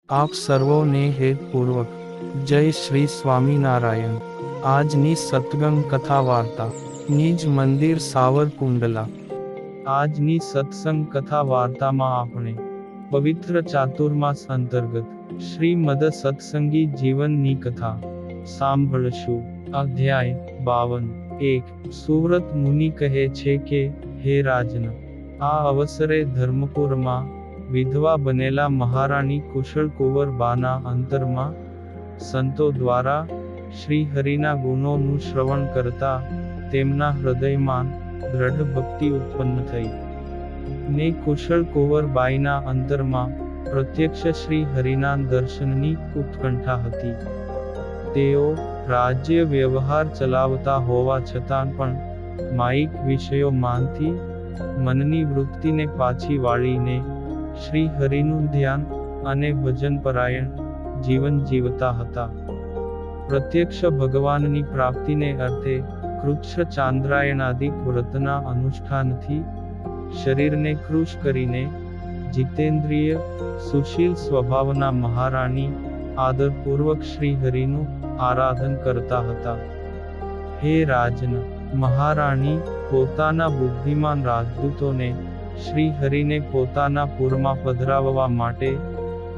આપ સર્વોને હેતપૂર્વક જય શ્રી સ્વામિનારાયણ। આજની સત્સંગ કથા વાર્તા નિજ મંદિર સાવરકુંડલા। આજની સત્સંગ કથા વાર્તામાં આપણે પવિત્ર ચાતુર્માસ અંતર્ગત શ્રીમદ સત્સંગી જીવનની કથા સાંભળશું। અધ્યાય 52। 1 સુવ્રત મુનિ કહે છે કે, હે રાજન, આ અવસરે ધર્મપુરમાં વિધવા બનેલા મહારાણી કુશળ કુંવર બાના અંતરમાં સંતો દ્વારા શ્રી હરિના ગુણોનું શ્રવણ કરતા તેમના હૃદયમાં દ્રઢ ભક્તિ ઉત્પન્ન થઈ ને કુશળ કુંવર બાઈના અંતરમાં પ્રત્યક્ષ શ્રી હરિના દર્શનની ઉત્કંઠા હતી। તેઓ રાજ્ય વ્યવહાર ચલાવતા હોવા છતાં પણ માયિક વિષયોમાંથી મનની વૃત્તિને પાછી વાળીને શ્રી હરિનું ધ્યાન અને ભજનપરાયણ જીવન જીવતા હતા। પ્રત્યક્ષ ભગવાનની પ્રાપ્તિને અર્થે કૃચ્છ ચાંદ્રાયણાદિક વ્રતના અનુષ્ઠાનથી શરીરને કૃશ કરીને જીતેન્દ્રિય સુશીલ સ્વભાવના મહારાણી આદરપૂર્વક શ્રી હરિનું આરાધન કરતા હતા। હે રાજન, મહારાણી પોતાના બુદ્ધિમાન રાજદૂતોને શ્રી હરિને પોતાના પુરમાં પધરાવવા માટે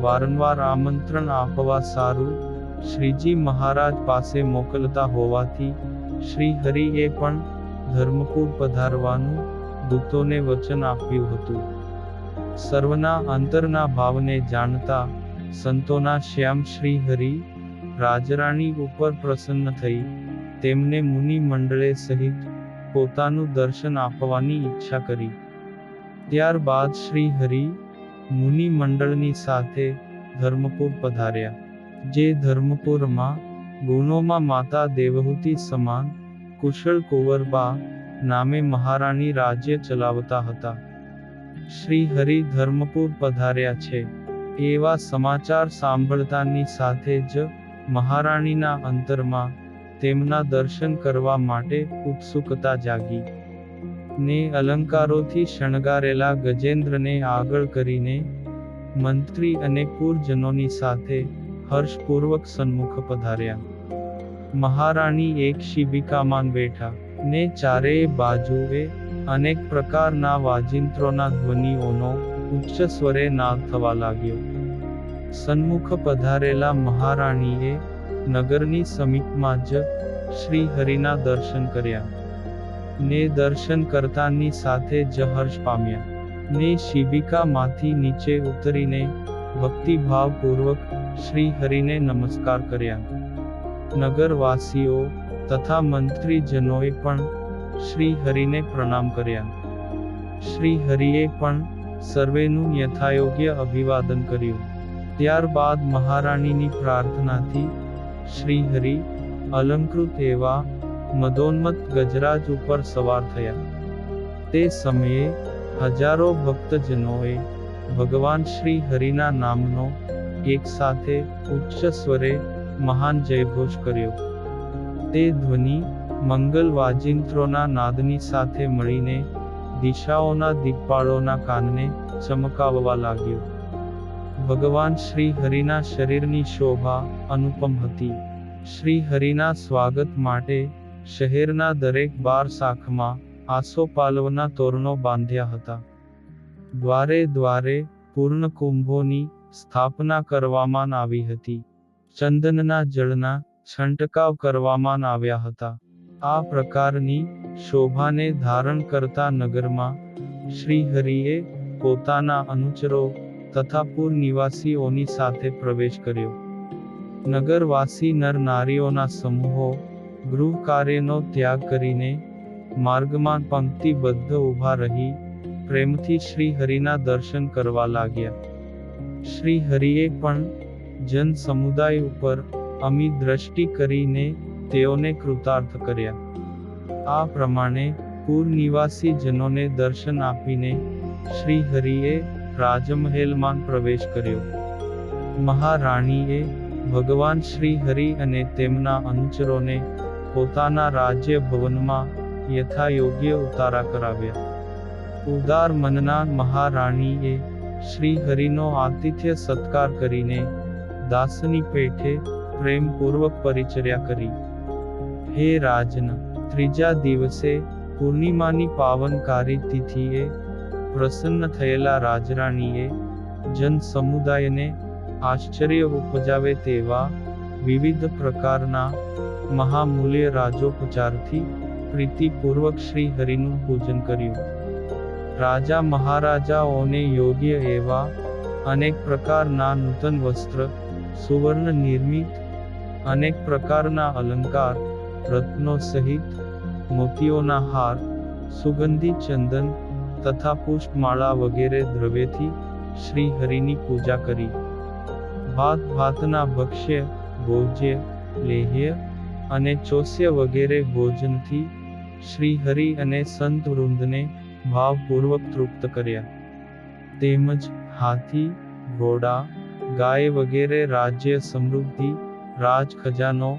વારંવાર આમંત્રણ આપવા સારું શ્રીજી મહારાજ પાસે મોકલતા હોવાથી શ્રી હરિએ પણ ધર્મપુર પધારવાનું દૂતોને વચન આપ્યું હતું। સર્વના અંતરના ભાવને જાણતા સંતોના શ્યામ શ્રી હરિ રાજરાણી ઉપર પ્રસન્ન થઈ તેમને મુનિ મંડળે સહિત પોતાનું દર્શન આપવાની ઈચ્છા કરી। ત્યારબાદ શ્રી હરિ મુનિ મંડળની સાથે ધર્મપુર પધાર્યા। જે ધર્મપુરમાં ગુણોમાં માતા દેવહૂતિ સમાન કુશળ કુંવરબા નામે મહારાણી રાજ્ય ચલાવતા હતા। શ્રી હરિ ધર્મપુર પધાર્યા છે એવા સમાચાર સાંભળતાની સાથે જ મહારાણીના અંતરમાં તેમના દર્શન કરવા માટે ઉત્સુકતા જાગી ને અલંકારોથી શણગારેલા ગજેન્દ્રને આગળ કરીને મંત્રી અને પુરજનોની સાથે હર્ષપૂર્વક સન્મુખ પધાર્યા। મહારાણી એક શિબિકામાં બેઠા ને ચારેય બાજુએ અનેક પ્રકારના વાજિંત્રોના ધ્વનિઓનો ઉચ્ચ સ્વરે નાદ થવા લાગ્યો। સન્મુખ પધારેલા મહારાણીએ નગરની સમીપમાં જ શ્રી હરિના દર્શન કર્યા ને દર્શન કરતાની સાથે જ હર્ષ પામ્યા ને શિબિકામાંથી નીચે ઉતરીને ભક્તિભાવપૂર્વક શ્રી હરિને નમસ્કાર કર્યા। નગરવાસીઓ તથા મંત્રીજનોએ પણ શ્રી હરિને પ્રણામ કર્યા। શ્રી હરિએ પણ સર્વેનું યથાયોગ્ય અભિવાદન કર્યું। ત્યારબાદ મહારાણીની પ્રાર્થનાથી શ્રી હરિ અલંકૃત એવા મદોન્મત્ત ગજરાજ ઉપર સવાર થયા। તે સમયે હજારો ભક્તજનોએ ભગવાન શ્રી હરિના નામનો એક સાથે ઉચ્ચ સ્વરે મહાન જયઘોષ કર્યો। તે ધ્વનિ મંગલ વાજિંત્રોના નાદની સાથે મળીને દિશાઓના દિગ્પાળોના કાનને ચમકાવવા લાગ્યો। ભગવાન શ્રી હરિના શરીરની શોભા અનુપમ હતી। શ્રી હરિના સ્વાગત માટે શહેરના દરેક બાર શાખમાં આસોપાલવના તોરણો બાંધ્યા હતા। દ્વારે દ્વારે પૂર્ણ કુંભોની સ્થાપના કરવામાં આવી હતી। ચંદનના જળના છંટકાવ કરવામાં આવ્યા હતા। આ પ્રકારની શોભાને ધારણ કરતા નગરમાં શ્રી હરિએ પોતાના અનુચરો તથા પુર નિવાસીઓની સાથે પ્રવેશ કર્યો। નગરવાસી નર નારીઓના સમૂહો ગૃહ કાર્યનો ત્યાગ કરીને માર્ગમાં પંક્તિબદ્ધ ઊભા રહી પ્રેમથી શ્રી હરિના દર્શન કરવા લાગ્યા। શ્રી હરિએ પણ જન સમુદાય ઉપર અમી દ્રષ્ટિ કરીને તેઓને કૃતાર્થ કર્યા। આ પ્રમાણે પુર નિવાસી જનોને દર્શન આપીને શ્રી હરિએ રાજમહેલમાં પ્રવેશ કર્યો। મહારાણીએ ભગવાન શ્રી હરિ અને તેમના અનુચરોને પોતાના રાજ્ય ભવનમાં યથાયોગ્ય ઉતારા કરાવ્યા। ઉદાર મનના મહારાણીએ શ્રી હરિનો આતિથ્ય સત્કાર કરીને દાસની પેઠે પ્રેમપૂર્વક પરિચર્યા કરી. હે રાજન, ત્રીજા દિવસે પૂર્ણિમાની પાવનકારી તિથિએ પ્રસન્ન થયેલા રાજરાણીએ જન સમુદાયને આશ્ચર્ય ઉપજાવે તેવા વિવિધ પ્રકારના મહામૂલ્ય રાજોપચારથી પ્રીતિપૂર્વક શ્રી હરિનું પૂજન કર્યું. રાજા મહારાજાઓને યોગ્ય એવા અનેક પ્રકારના નૂતન વસ્ત્ર, સુવર્ણ નિર્મિત અનેક પ્રકારના અલંકાર, રત્નો સહિત મોતીઓના હાર, સુગંધી ચંદન તથા પુષ્પમાળા વગેરે દ્રવ્યથી શ્રી હરિની પૂજા કરી. ભાત ભાતના ભક્ષ્ય, ભોજ્ય, લેહ્ય અને ચોસ્ય વગેરે ભોજનથી શ્રી હરિ અને સંત વૃંદને ભાવપૂર્વક તૃપ્ત કર્યા. તેમજ હાથી, ઘોડા, ગાય વગેરે રાજ્ય સમૃદ્ધિ, રાજ ખજાનો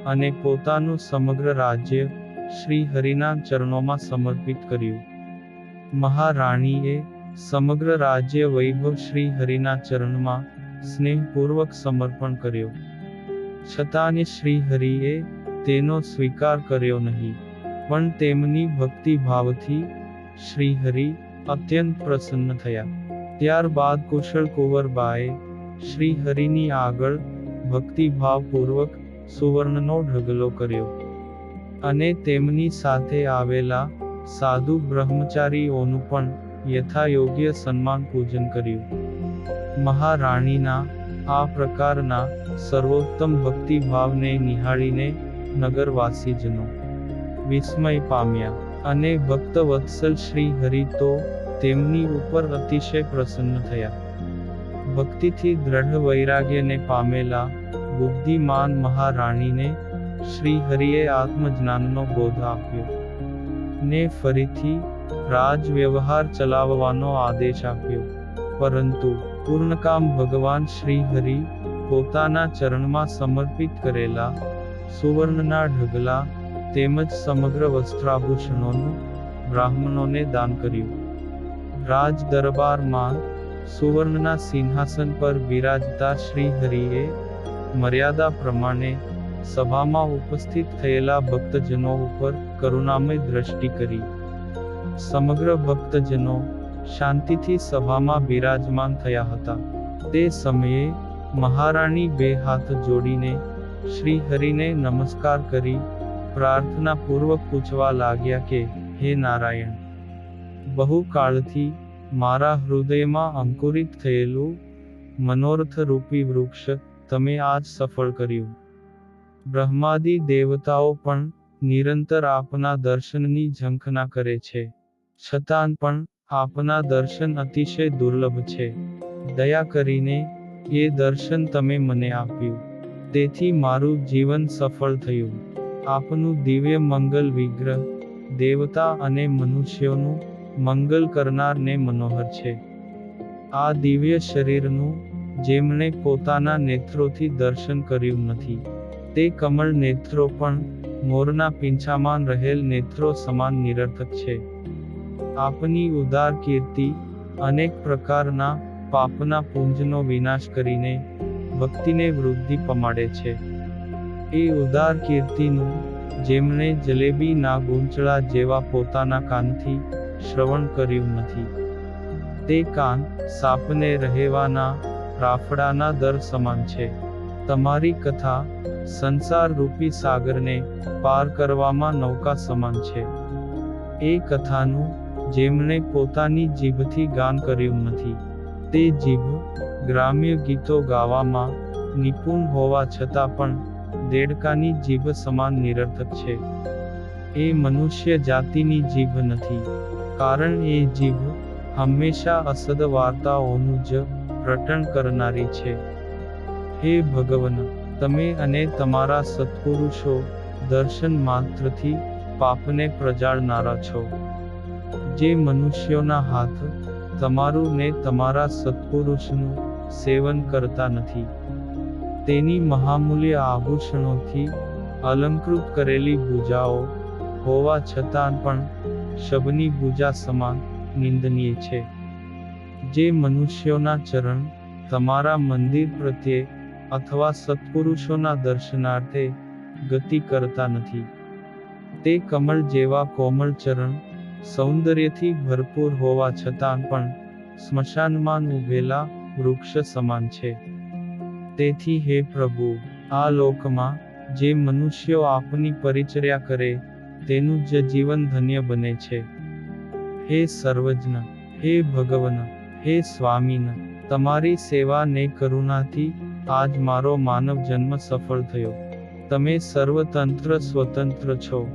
અને પોતાનું સમગ્ર રાજ્ય શ્રી હરિના ચરણોમાં સમર્પિત કર્યું. મહારાણીએ સમગ્ર રાજ્ય વૈભવ શ્રી હરિના ચરણમાં સ્નેહપૂર્વક સમર્પણ કર્યો. છતાં શ્રી હરિએ તેનો સ્વીકાર કર્યો નહીં, પણ તેમની ભક્તિભાવથી શ્રી હરિ અત્યંત પ્રસન્ન થયા. ત્યારબાદ કુશળ કુંવરબાએ શ્રી હરિની આગળ ભક્તિભાવપૂર્વક સુવર્ણનો ઢગલો કર્યો અને તેમની સાથે આવેલા સાધુ બ્રહ્મચારીઓનું પણ યથાયોગ્ય સન્માન પૂજન કર્યું. મહારાણીના આ પ્રકારના સર્વોત્તમ ભક્તિભાવને નિહાળીને નગરવાસીજનો વિસ્મય પામ્યા અને ભક્તવત્સલ શ્રી હરિ તો તેમની ઉપર અતિશય પ્રસન્ન થયા. ભક્તિથી દ્રઢ વૈરાગ્યને પામેલા બુદ્ધિમાન મહારાણીને શ્રી હરિએ આત્મજ્ઞાનનો બોધ આપ્યો ને ફરીથી રાજ વ્યવહાર ચલાવવાનો આદેશ આપ્યો. પરંતુ પૂર્ણકામ ભગવાન શ્રી હરિ પોતાના ચરણમાં સમર્પિત કરેલા સુવર્ણના ઢગલા તેમજ સમગ્ર વસ્ત્રાભૂષણોનું બ્રાહ્મણોને દાન કર્યું. રાજ દરબારમાં સુવર્ણના સિંહાસન પર બિરાજતા શ્રી હરિએ મર્યાદા પ્રમાણે સભામાં ઉપસ્થિત થયેલા ભક્તજનો ઉપર કરુણામય દ્રષ્ટિ કરી. સમગ્ર ભક્તજનો શાંતિથી સભામાં બિરાજમાન થયા હતા. તે સમયે મહારાણી બે હાથ જોડીને શ્રી હરિને નમસ્કાર કરી પ્રાર્થના પૂર્વક પૂછવા લાગ્યા કે, હે નારાયણ, બહુ કાળથી મારા હૃદયમાં અંકુરિત થયેલું મનોરથ રૂપી વૃક્ષ તમે આજ સફળ કર્યું. બ્રહ્માદિ દેવતાઓ પણ નિરંતર આપના દર્શનની ઝંખના કરે છે, છતાં પણ આપના દર્શન અતિશય દુર્લભ છે. દયા કરીને એ દર્શન તમે મને આપ્યું, તેથી મારું જીવન સફળ થયું. આપનું દિવ્ય મંગલ વિગ્રહ દેવતા અને મનુષ્યોનું મંગલ કરનારને મનોહર છે. આ દિવ્ય શરીરનું જેમણે પોતાના નેત્રોથી દર્શન કર્યું નથી, તે કમળ નેત્રો પણ મોરના પીંછામાં રહેલ નેત્રો સમાન નિરર્થક છે. આપની ઉદાર કીર્તિ અનેક પ્રકારના પાપના પુંજનો વિનાશ કરીને ભક્તિને વૃદ્ધિ પમાડે છે. એ ઉદાર કીર્તિનું જેમણે જલેબીના ગૂંચળા જેવા પોતાના કાનથી શ્રવણ કર્યું નથી, તે કાન સાપને રહેવાના રાફડાના દર સમાન છે. તમારી કથા સંસાર રૂપી સાગરને પાર કરવામાં નૌકા સમાન છે. એ કથાનું જેમણે પોતાની જીભથી ગાન કર્યું નથી, તે જીભ ગ્રામ્ય ગીતો ગાવામાં નિપુણ હોવા છતાં પણ દેડકાની જીભ સમાન નિરર્થક છે. એ મનુષ્ય જાતિની જીભ નથી, કારણ એ જીભ હંમેશા અસદ વાર્તાઓનું જ રટણ કરનારી છે. હે ભગવન, તમે અને તમારા સત્પુરુષો દર્શન માત્રથી પાપને પ્રજાળનારા છો. જે મનુષ્યોના હાથ તમારું ને તમારા સત્પુરુષનું સેવન કરતા નથી, તેની મહામૂલ્ય આભૂષણોથી અલંકૃત કરેલી ભુજાઓ હોવા છતાં પણ શબની ભુજા સમાન નિંદનીય છે. જે મનુષ્યોના ચરણ તમારા મંદિર પ્રત્યે અથવા સત્પુરુષોના દર્શનાર્થે ગતિ કરતા નથી. તે કમળ જેવા કોમળ ચરણ સૌંદર્યથી ભરપૂર હોવા છતાં પણ સ્મશાનમાં ઊભેલા વૃક્ષ સમાન છે. તેથી હે પ્રભુ, આ લોકમાં જે મનુષ્યો આપની પરિચર્યા કરે તેનું જ જીવન ધન્ય બને છે. હે સર્વજ્ઞ, હે ભગવન, હે સ્વામીન, તમારી સેવા ને કરુણાથી આજ મારો માનવ જન્મ સફળ થયો. તમે સર્વતંત્ર સ્વતંત્ર છો,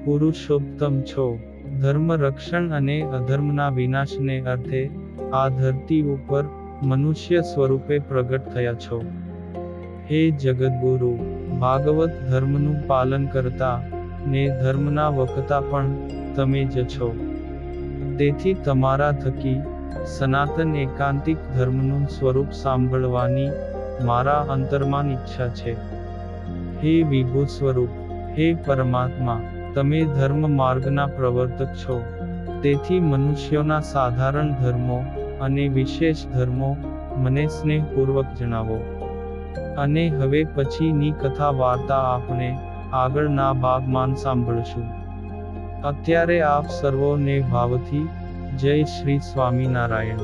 પુરુષોત્તમ છો, ધર્મ રક્ષણ અને અધર્મના વિનાશને અર્થે આ ધરતી ઉપર મનુષ્ય સ્વરૂપે પ્રગટ થયા છો. હે જગદગુરુ, ભાગવત ધર્મનું પાલન કરતા ને ધર્મના વક્તા પણ તમે જ છો. તેથી તમારા થકી સનાતન એકાંતિક ધર્મનું સ્વરૂપ સાંભળવાની મારા અંતરમાં ઈચ્છા છે. હે વિભુ સ્વરૂપ, હે પરમાત્મા, તમે ધર્મ માર્ગના પ્રવર્તક છો. તેથી મનુષ્યોના સાધારણ ધર્મો અને વિશેષ ધર્મો મને સ્નેહપૂર્વક જણાવો. અને હવે પછીની કથા વાર્તા આપણે આગળના ભાગમાં સાંભળશું. અત્યારે આપ સર્વોને ભાવથી જય શ્રી સ્વામિનારાયણ.